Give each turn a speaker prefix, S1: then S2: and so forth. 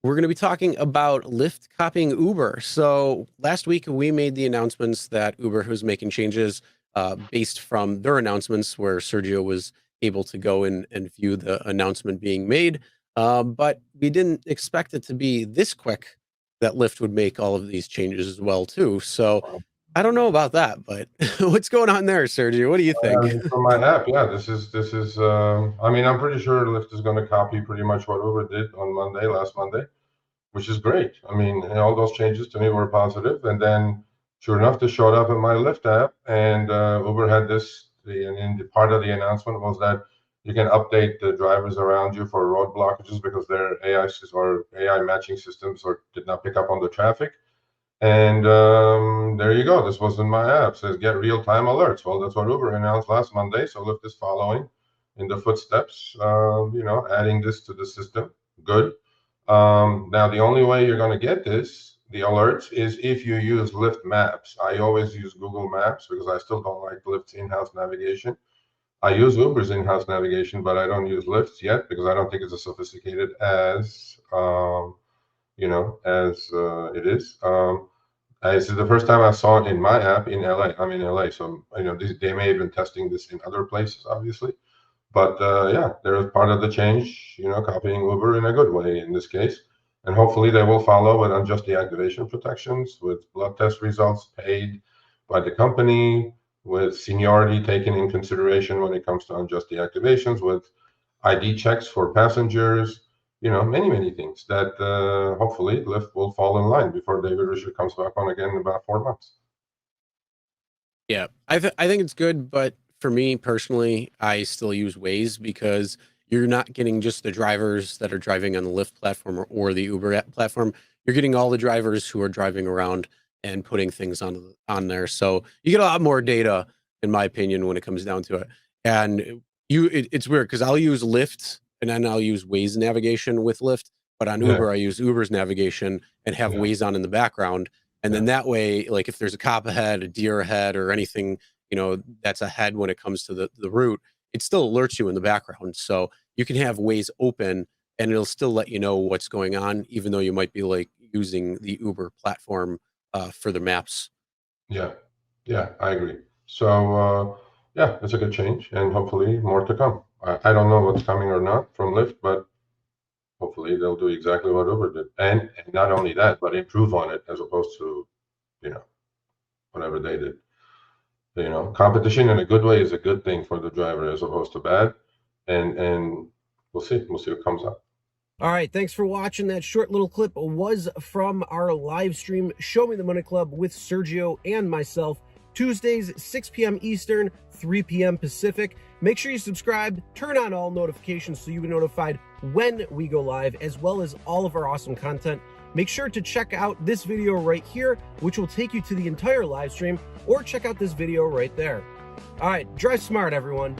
S1: We're going to be talking about Lyft copying Uber. So last week we made the announcements that Uber was making changes based from their announcements, where Sergio was able to go in and view the announcement being made. But we didn't expect it to be this quick that Lyft would make all of these changes as well too. So I don't know about that, but what's going on there, Sergio? What do you think?
S2: From my app, yeah, this is. I mean, I'm pretty sure Lyft is going to copy pretty much what Uber did on last Monday, which is great. I mean, all those changes to me were positive. And then, sure enough, this showed up in my Lyft app, and Uber had this. And the part of the announcement was that you can update the drivers around you for road blockages because their AI matching systems did not pick up on the traffic. And there you go. This was in my app. It says get real-time alerts. Well, that's what Uber announced last Monday. So Lyft is following in the footsteps, adding this to the system. Good. Now, the only way you're going to get the alerts, is if you use Lyft Maps. I always use Google Maps because I still don't like Lyft's in-house navigation. I use Uber's in-house navigation, but I don't use Lyft's yet because I don't think it's as sophisticated as it is. This is the first time I saw it in my app in LA. I'm in LA, so they may have been testing this in other places, obviously. But yeah, they're part of the change, copying Uber in a good way in this case. And hopefully they will follow with unjust deactivation protections, with blood test results paid by the company, with seniority taken in consideration when it comes to unjust deactivations, with ID checks for passengers, many, many things that hopefully Lyft will fall in line before David Risher comes back on again in about 4 months.
S1: Yeah, I think it's good, but for me personally, I still use Waze because you're not getting just the drivers that are driving on the Lyft platform or the Uber platform. You're getting all the drivers who are driving around and putting things on there. So you get a lot more data, in my opinion, when it comes down to it. And it's weird because I'll use Lyft and then I'll use Waze navigation with Lyft, but on Uber I use Uber's navigation and have Waze on in the background. And then that way, like if there's a cop ahead, a deer ahead, or anything, that's ahead when it comes to the route, it still alerts you in the background. So you can have Waze open and it'll still let you know what's going on, even though you might be like using the Uber platform for the maps.
S2: Yeah, I agree. So yeah, it's a good change, and hopefully more to come. I don't know what's coming or not from Lyft, but hopefully they'll do exactly what Uber did, and not only that, but improve on it as opposed to whatever they did. Competition in a good way is a good thing for the driver as opposed to bad, and we'll see what comes up.
S3: All right, thanks for watching. That short little clip was from our live stream, Show Me the Money Club, with Sergio and myself, Tuesdays, 6 p.m. Eastern, 3 p.m. Pacific. Make sure you subscribe, turn on all notifications so you get notified when we go live, as well as all of our awesome content. Make sure to check out this video right here, which will take you to the entire live stream, or check out this video right there. All right, drive smart, everyone.